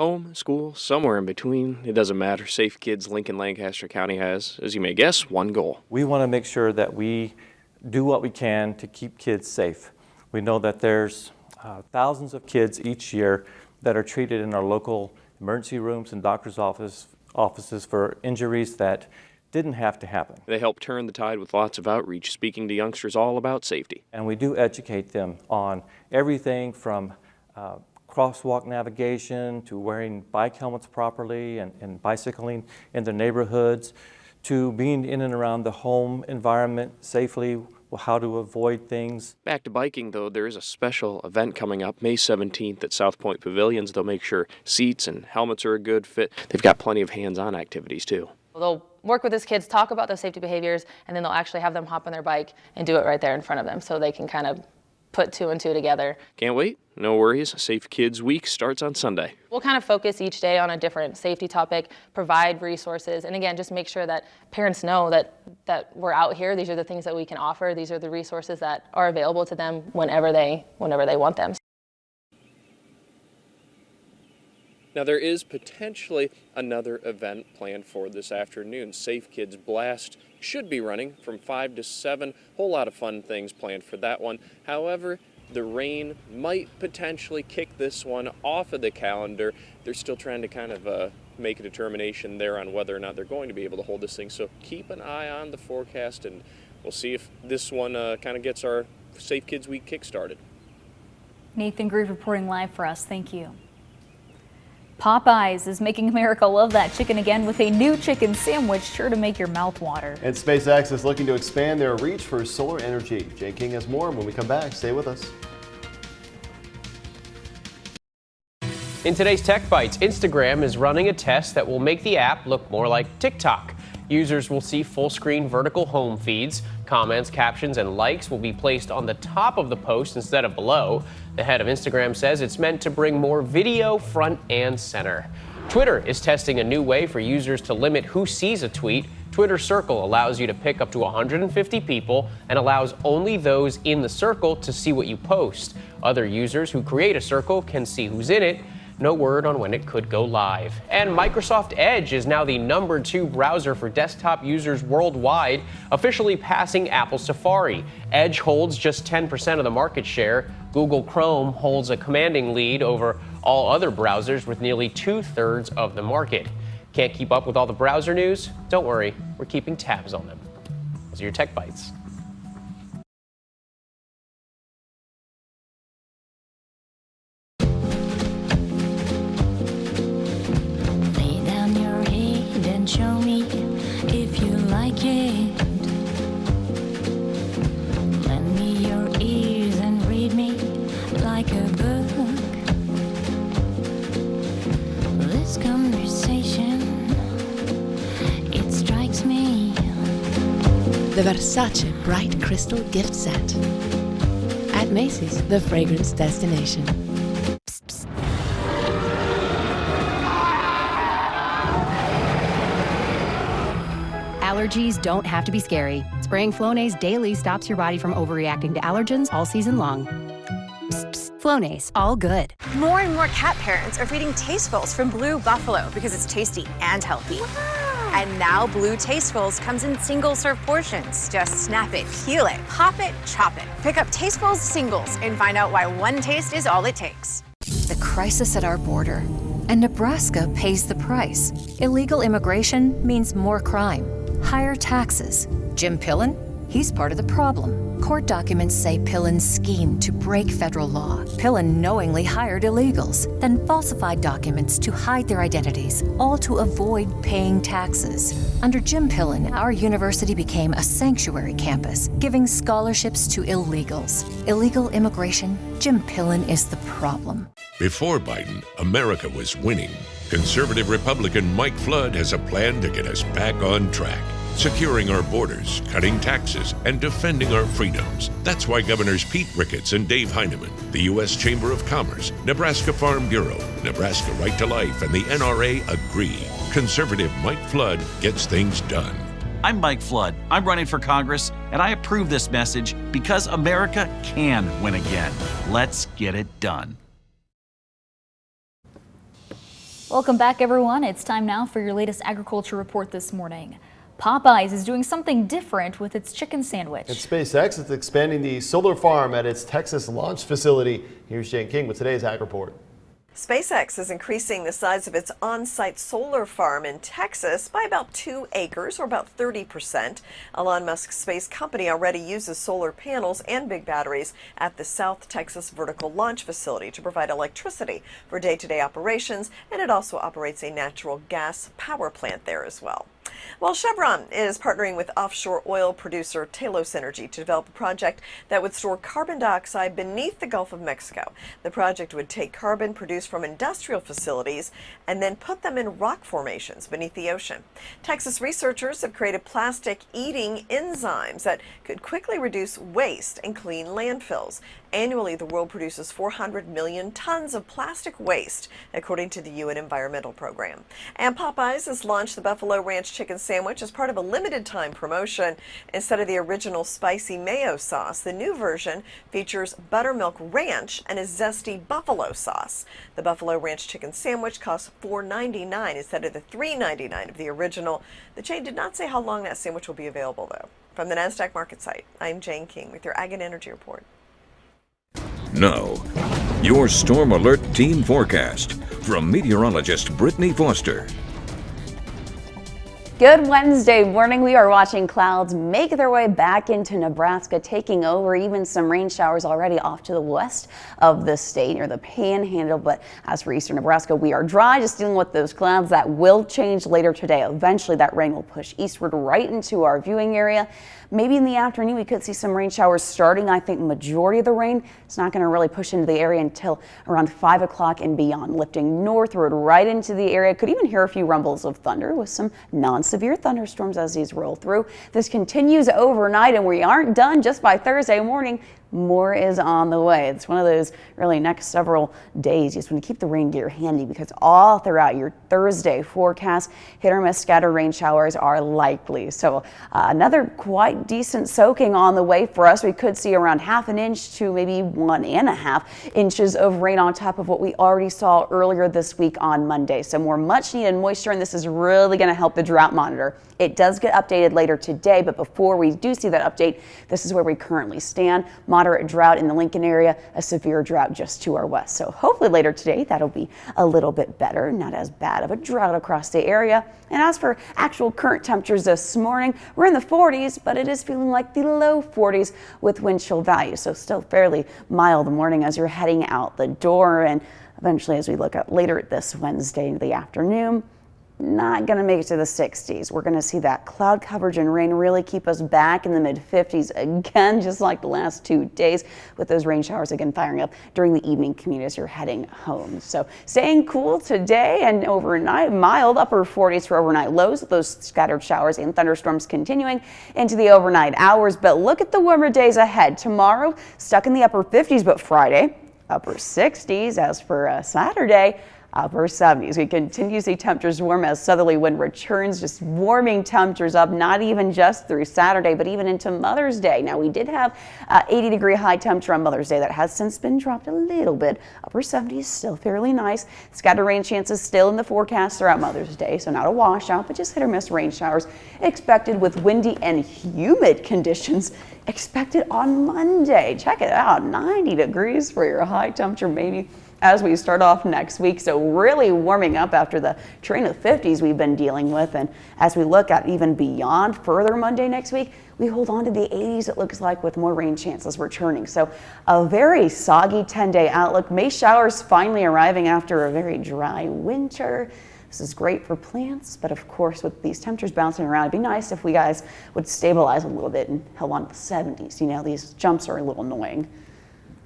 Home, school, somewhere in between, it doesn't matter. Safe Kids Lincoln-Lancaster County has, as you may guess, one goal. We want to make sure that we do what we can to keep kids safe. We know that there's thousands of kids each year that are treated in our local emergency rooms and doctor's offices for injuries that didn't have to happen. They help turn the tide with lots of outreach, speaking to youngsters all about safety. And we do educate them on everything from crosswalk navigation to wearing bike helmets properly and bicycling in their neighborhoods to being in and around the home environment safely, how to avoid things. Back to biking, though, there is a special event coming up May 17th at South Point Pavilions. They'll make sure seats and helmets are a good fit. They've got plenty of hands-on activities, too. They'll work with these kids, talk about those safety behaviors, and then they'll actually have them hop on their bike and do it right there in front of them so they can kind of put two and two together. Can't wait. No worries. Safe Kids Week starts on Sunday. We'll kind of focus each day on a different safety topic, provide resources, and again, just make sure that parents know that we're out here. These are the things that we can offer. These are the resources that are available to them whenever they want them. Now, there is potentially another event planned for this afternoon. Safe Kids Blast should be running from 5 to 7. Whole lot of fun things planned for that one. However, the rain might potentially kick this one off of the calendar. They're still trying to kind of make a determination there on whether or not they're going to be able to hold this thing. So keep an eye on the forecast, and we'll see if this one kind of gets our Safe Kids Week kick-started. Nathan Grieve reporting live for us. Thank you. Popeyes is making America love that chicken again with a new chicken sandwich sure to make your mouth water. And SpaceX is looking to expand their reach for solar energy. Jay King has more when we come back. Stay with us. In today's Tech Bites, Instagram is running a test that will make the app look more like TikTok. Users will see full-screen vertical home feeds. Comments, captions, and likes will be placed on the top of the post instead of below. The head of Instagram says it's meant to bring more video front and center. Twitter is testing a new way for users to limit who sees a tweet. Twitter Circle allows you to pick up to 150 people and allows only those in the circle to see what you post. Other users who create a circle can see who's in it. No word on when it could go live. And Microsoft Edge is now the #2 browser for desktop users worldwide, officially passing Apple Safari. Edge holds just 10% of the market share. Google Chrome holds a commanding lead over all other browsers with nearly 2/3 of the market. Can't keep up with all the browser news? Don't worry, we're keeping tabs on them. Those are your Tech Bites. Show me if you like it. Lend me your ears and read me like a book. This conversation, it strikes me. The Versace Bright Crystal Gift Set. At Macy's, the fragrance destination. Psst, psst. Allergies don't have to be scary. Spraying Flonase daily stops your body from overreacting to allergens all season long. Psst, psst. Flonase, all good. More and more cat parents are feeding Tastefuls from Blue Buffalo because it's tasty and healthy. Wow. And now Blue Tastefuls comes in single-serve portions. Just snap it, peel it, pop it, chop it. Pick up Tastefuls singles and find out why one taste is all it takes. The crisis at our border, and Nebraska pays the price. Illegal immigration means more crime. Higher taxes. Jim Pillen? He's part of the problem. Court documents say Pillen schemed to break federal law. Pillen knowingly hired illegals, then falsified documents to hide their identities, all to avoid paying taxes. Under Jim Pillen, our university became a sanctuary campus, giving scholarships to illegals. Illegal immigration, Jim Pillen is the problem. Before Biden, America was winning. Conservative Republican Mike Flood has a plan to get us back on track. Securing our borders, cutting taxes, and defending our freedoms. That's why Governors Pete Ricketts and Dave Heineman, the U.S. Chamber of Commerce, Nebraska Farm Bureau, Nebraska Right to Life, and the NRA agree. Conservative Mike Flood gets things done. I'm Mike Flood. I'm running for Congress, and I approve this message because America can win again. Let's get it done. Welcome back, everyone. It's time now for your latest agriculture report this morning. Popeyes is doing something different with its chicken sandwich. And SpaceX is expanding the solar farm at its Texas launch facility. Here's Jane King with today's Ag Report. SpaceX is increasing the size of its on-site solar farm in Texas by about 2 acres, or about 30%. Elon Musk's space company already uses solar panels and big batteries at the South Texas Vertical Launch Facility to provide electricity for day-to-day operations, and it also operates a natural gas power plant there as well. Well, Chevron is partnering with offshore oil producer Talos Energy to develop a project that would store carbon dioxide beneath the Gulf of Mexico. The project would take carbon produced from industrial facilities and then put them in rock formations beneath the ocean. Texas researchers have created plastic-eating enzymes that could quickly reduce waste and clean landfills. Annually, the world produces 400 million tons of plastic waste, according to the UN Environmental Program. And Popeyes has launched the Buffalo Ranch chicken sandwich as part of a limited-time promotion. Instead of the original spicy mayo sauce, the new version features buttermilk ranch and a zesty buffalo sauce. The Buffalo Ranch chicken sandwich costs $4.99 instead of the $3.99 of the original. The chain did not say how long that sandwich will be available, though. From the NASDAQ market site, I'm Jane King with your Ag and Energy Report. Now, your Storm Alert Team Forecast from meteorologist Brittany Foster. Good Wednesday morning. We are watching clouds make their way back into Nebraska, taking over, even some rain showers already off to the west of the state near the Panhandle. But as for eastern Nebraska, we are dry, just dealing with those clouds. That will change later today. Eventually, that rain will push eastward right into our viewing area. Maybe in the afternoon, we could see some rain showers starting. I think majority of the rain is not going to really push into the area until around 5 o'clock and beyond, lifting northward right into the area. Could even hear a few rumbles of thunder with some non-severe thunderstorms as these roll through. This continues overnight, and we aren't done just by Thursday morning. More is on the way. It's one of those really next several days. You just want to keep the rain gear handy because all throughout your Thursday forecast, hit or miss scattered rain showers are likely. So another quite decent soaking on the way for us. We could see around 1/2 inch to maybe 1.5 inches of rain on top of what we already saw earlier this week on Monday. So more much needed moisture, and this is really going to help the drought monitor. It does get updated later today, but before we do see that update, this is where we currently stand. Moderate drought in the Lincoln area, a severe drought just to our west. So hopefully later today, that'll be a little bit better, not as bad of a drought across the area. And as for actual current temperatures this morning, we're in the 40s, but it is feeling like the low 40s with wind chill values. So still fairly mild morning as you're heading out the door. And eventually, as we look at later this Wednesday in the afternoon, not going to make it to the 60s. We're going to see that cloud coverage and rain really keep us back in the mid-50s again, just like the last 2 days, with those rain showers again firing up during the evening commute as you're heading home. So staying cool today and overnight, mild upper 40s for overnight lows with those scattered showers and thunderstorms continuing into the overnight hours. But look at the warmer days ahead. Tomorrow, stuck in the upper 50s, but Friday, upper 60s. As for Saturday, upper 70s. We continue to see temperatures warm as southerly wind returns, just warming temperatures up, not even just through Saturday, but even into Mother's Day. Now, we did have 80-degree high temperature on Mother's Day. That has since been dropped a little bit. Upper 70s, still fairly nice. Scattered rain chances still in the forecast throughout Mother's Day, so not a washout, but just hit or miss rain showers expected with windy and humid conditions expected on Monday. Check it out, 90 degrees for your high temperature, maybe as we start off next week. So really warming up after the train of 50s we've been dealing with. And as we look at even beyond further Monday next week, we hold on to the 80s, it looks like, with more rain chances returning. So a very soggy 10-day outlook. May showers finally arriving after a very dry winter. This is great for plants, but of course with these temperatures bouncing around, it'd be nice if we guys would stabilize a little bit and held on to the 70s. You know, these jumps are a little annoying.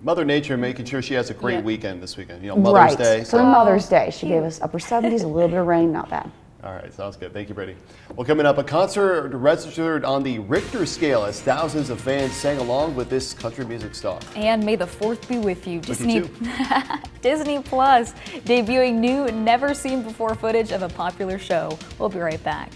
Mother Nature making sure she has a great weekend this weekend. You know, Mother's Day. For Mother's Day, she gave us upper 70s, a little bit of rain, not bad. All right, sounds good. Thank you, Brady. Well, coming up, a concert registered on the Richter scale as thousands of fans sang along with this country music star. And may the 4th be with you. With you too. Disney Plus debuting new, never-seen-before footage of a popular show. We'll be right back.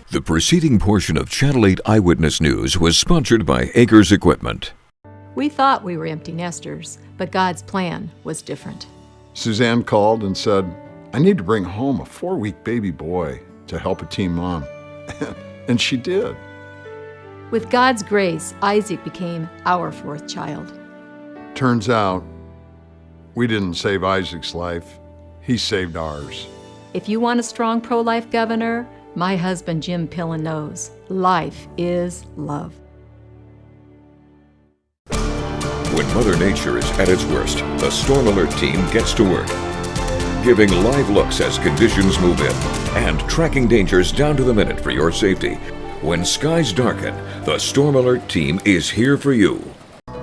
The preceding portion of Channel 8 Eyewitness News was sponsored by Acres Equipment. We thought we were empty nesters, but God's plan was different. Suzanne called and said, I need to bring home a 4-week baby boy to help a teen mom. And she did. With God's grace, Isaac became our 4th child. Turns out, we didn't save Isaac's life. He saved ours. If you want a strong pro-life governor, my husband Jim Pillen knows life is love. When Mother Nature is at its worst, the Storm Alert team gets to work, giving live looks as conditions move in and tracking dangers down to the minute for your safety. When skies darken, the Storm Alert team is here for you.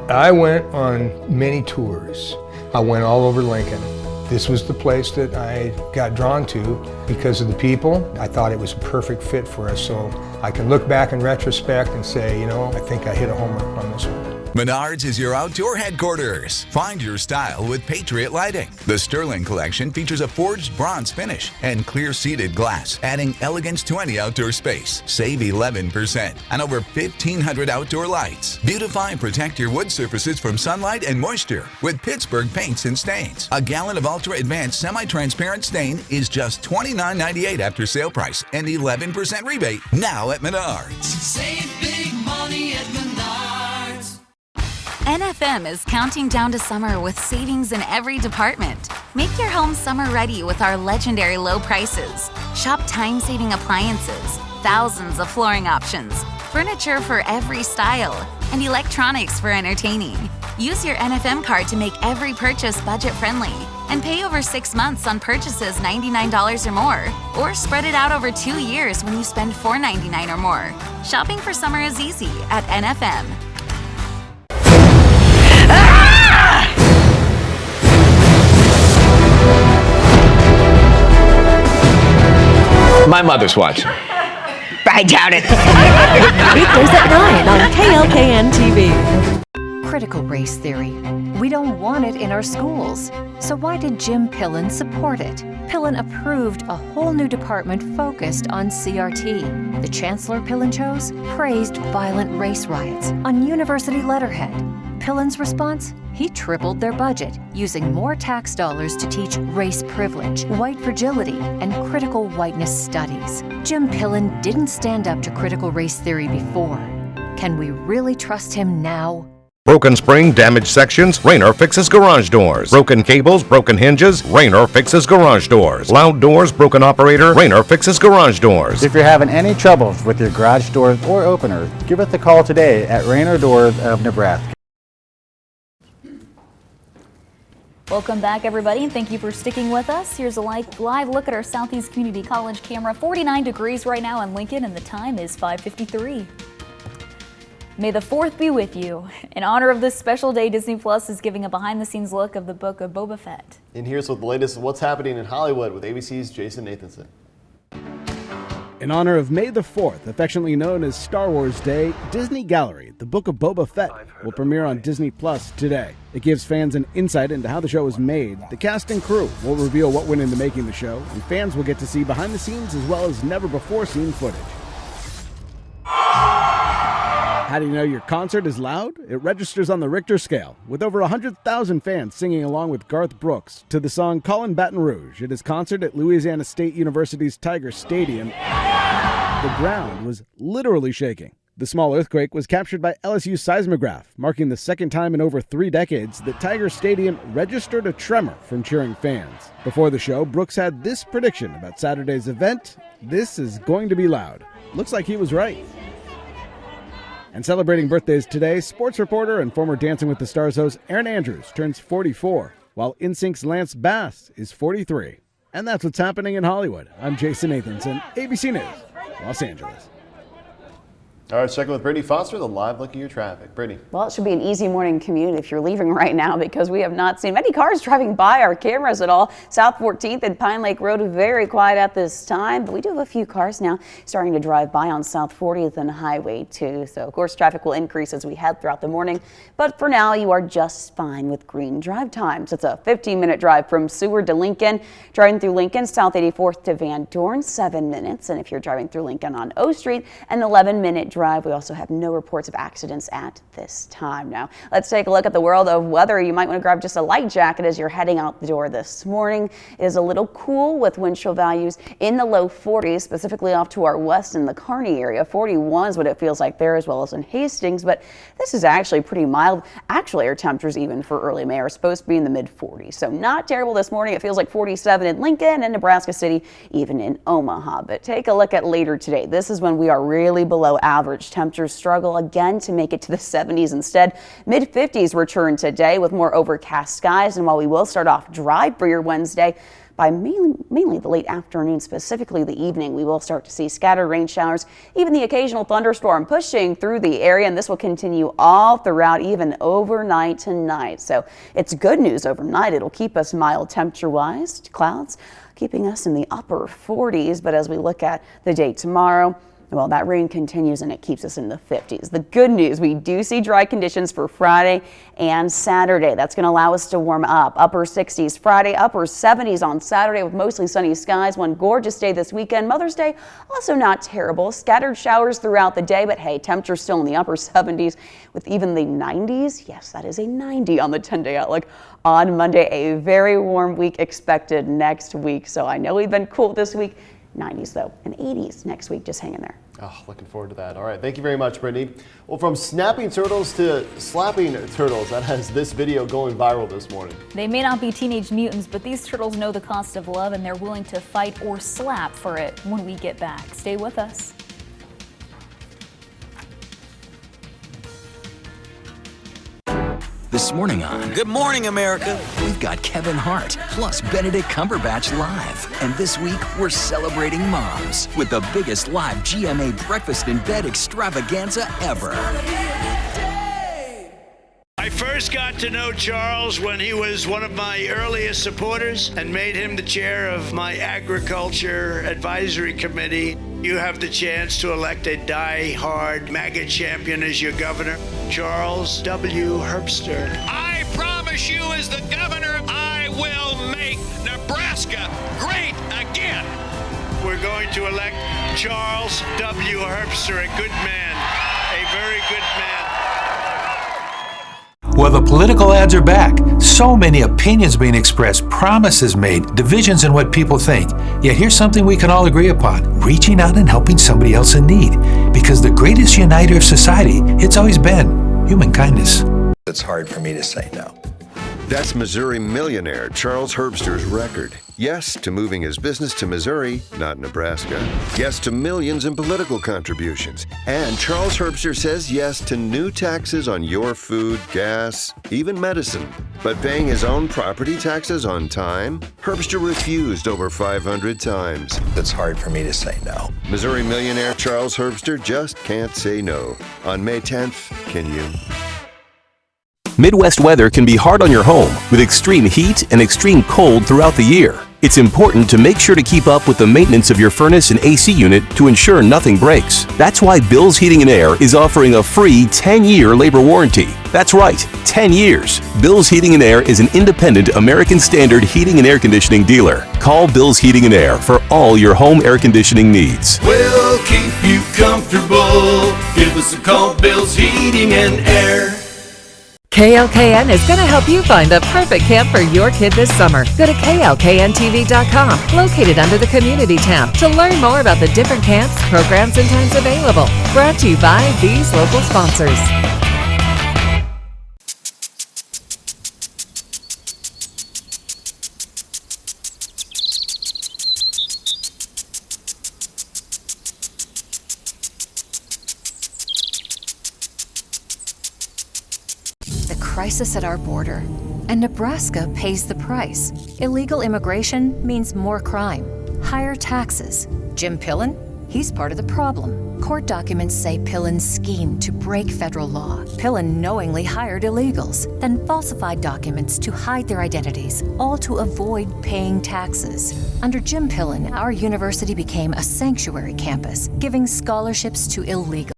I went on many tours. I went all over Lincoln. This was the place that I got drawn to because of the people. I thought it was a perfect fit for us, so I can look back in retrospect and say, I think I hit a home run on this one. Menards is your outdoor headquarters. Find your style with Patriot Lighting. The Sterling Collection features a forged bronze finish and clear seated glass, adding elegance to any outdoor space. Save 11% on over 1,500 outdoor lights. Beautify and protect your wood surfaces from sunlight and moisture with Pittsburgh paints and stains. A gallon of ultra advanced semi-transparent stain is just $29.98 after sale price and 11% rebate now at Menards. Save big money at Menards. NFM is counting down to summer with savings in every department. Make your home summer ready with our legendary low prices. Shop time-saving appliances, thousands of flooring options, furniture for every style, and electronics for entertaining. Use your NFM card to make every purchase budget-friendly and pay over 6 months on purchases $99 or more, or spread it out over 2 years when you spend $4.99 or more. Shopping for summer is easy at NFM. My mother's watching. I doubt it. Weekdays at 9 on KLKN TV. Critical race theory. We don't want it in our schools. So why did Jim Pillen support it? Pillen approved a whole new department focused on CRT. The chancellor Pillen chose praised violent race riots on university letterhead. Pillen's response? He tripled their budget, using more tax dollars to teach race privilege, white fragility, and critical whiteness studies. Jim Pillen didn't stand up to critical race theory before. Can we really trust him now? Broken spring, damaged sections, Raynor fixes garage doors. Broken cables, broken hinges, Raynor fixes garage doors. Loud doors, broken operator, Raynor fixes garage doors. If you're having any troubles with your garage doors or openers, give us a call today at Raynor Doors of Nebraska. Welcome back, everybody, and thank you for sticking with us. Here's a live look at our Southeast Community College camera. 49 degrees right now in Lincoln, and the time is 5:53. May the 4th be with you. In honor of this special day, Disney Plus is giving a behind-the-scenes look of the Book of Boba Fett. And here's what the latest of what's happening in Hollywood with ABC's Jason Nathanson. In honor of May the 4th, affectionately known as Star Wars Day, Disney Gallery, The Book of Boba Fett, will premiere on Disney Plus today. It gives fans an insight into how the show was made. The cast and crew will reveal what went into making the show, and fans will get to see behind the scenes as well as never-before-seen footage. How do you know your concert is loud? It registers on the Richter scale, with over 100,000 fans singing along with Garth Brooks to the song Callin' Baton Rouge at his concert at Louisiana State University's Tiger Stadium. The ground was literally shaking. The small earthquake was captured by LSU's seismograph, marking the second time in over 3 decades that Tiger Stadium registered a tremor from cheering fans. Before the show, Brooks had this prediction about Saturday's event: this is going to be loud. Looks like he was right. And celebrating birthdays today, sports reporter and former Dancing with the Stars host Erin Andrews turns 44, while NSYNC's Lance Bass is 43. And that's what's happening in Hollywood. I'm Jason Nathanson, ABC News, Los Angeles. All right, checking with Brittany Foster, the live look at your traffic. Brittany. Well, it should be an easy morning commute if you're leaving right now, because we have not seen many cars driving by our cameras at all. South 14th and Pine Lake Road very quiet at this time, but we do have a few cars now starting to drive by on South 40th and Highway 2. So, of course, traffic will increase as we head throughout the morning. But for now, you are just fine with green drive times. It's a 15-minute drive from Seward to Lincoln. Driving through Lincoln, South 84th to Van Dorn, 7 minutes. And if you're driving through Lincoln on O Street, an 11-minute drive Drive. We also have no reports of accidents at this time. Now, let's take a look at the world of weather. You might want to grab just a light jacket as you're heading out the door this morning. It is a little cool with wind chill values in the low 40s, specifically off to our west in the Kearney area. 41 is what it feels like there, as well as in Hastings, but this is actually pretty mild. Actually, our temperatures even for early May are supposed to be in the mid 40s, so not terrible this morning. It feels like 47 in Lincoln and Nebraska City, even in Omaha. But take a look at later today. This is when we are really below average. Temperatures struggle again to make it to the 70s instead. Mid 50s return today with more overcast skies, and while we will start off dry for your Wednesday, by mainly the late afternoon, specifically the evening, we will start to see scattered rain showers, even the occasional thunderstorm pushing through the area, and this will continue all throughout, even overnight tonight. So it's good news overnight. It'll keep us mild temperature-wise. Clouds keeping us in the upper 40s, but as we look at the day tomorrow, well, that rain continues and it keeps us in the 50s. The good news, we do see dry conditions for Friday and Saturday. That's going to allow us to warm up. Upper 60s Friday, upper 70s on Saturday with mostly sunny skies. One gorgeous day this weekend. Mother's Day, also not terrible. Scattered showers throughout the day, but hey, temperatures still in the upper 70s with even the 90s. Yes, that is a 90 on the 10-day outlook. On Monday, a very warm week expected next week. So I know we've been cool this week. 90s though, and 80s next week. Just hang in there. Oh, looking forward to that. All right, thank you very much, Brittany. Well, from snapping turtles to slapping turtles, that has this video going viral this morning. They may not be teenage mutants, but these turtles know the cost of love and they're willing to fight or slap for it when we get back. Stay with us. This morning on Good Morning America, we've got Kevin Hart plus Benedict Cumberbatch live. And this week, we're celebrating moms with the biggest live GMA breakfast in bed extravaganza ever. I first got to know Charles when he was one of my earliest supporters and made him the chair of my agriculture advisory committee. You have the chance to elect a die-hard MAGA champion as your governor, Charles W. Herbster. I promise you, as the governor, I will make Nebraska great again. We're going to elect Charles W. Herbster, a good man, a very good man. Well, the political ads are back. So many opinions being expressed, promises made, divisions in what people think. Yet here's something we can all agree upon: reaching out and helping somebody else in need. Because the greatest uniter of society, it's always been human kindness. It's hard for me to say no. That's Missouri millionaire Charles Herbster's record. Yes to moving his business to Missouri, not Nebraska. Yes to millions in political contributions. And Charles Herbster says yes to new taxes on your food, gas, even medicine. But paying his own property taxes on time? Herbster refused over 500 times. It's hard for me to say no. Missouri millionaire Charles Herbster just can't say no. On May 10th, can you? Midwest weather can be hard on your home with extreme heat and extreme cold throughout the year. It's important to make sure to keep up with the maintenance of your furnace and AC unit to ensure nothing breaks. That's why Bill's Heating and Air is offering a free 10-year labor warranty. That's right, 10 years. Bill's Heating and Air is an independent American Standard heating and air conditioning dealer. Call Bill's Heating and Air for all your home air conditioning needs. We'll keep you comfortable. Give us a call, Bill's Heating and Air. KLKN is going to help you find the perfect camp for your kid this summer. Go to KLKNTV.com, located under the Community tab, to learn more about the different camps, programs, and times available. Brought to you by these local sponsors. Crisis at our border, and Nebraska pays the price. Illegal immigration means more crime, higher taxes. Jim Pillen? He's part of the problem. Court documents say Pillen schemed to break federal law. Pillen knowingly hired illegals, then falsified documents to hide their identities, all to avoid paying taxes. Under Jim Pillen, our university became a sanctuary campus, giving scholarships to illegals.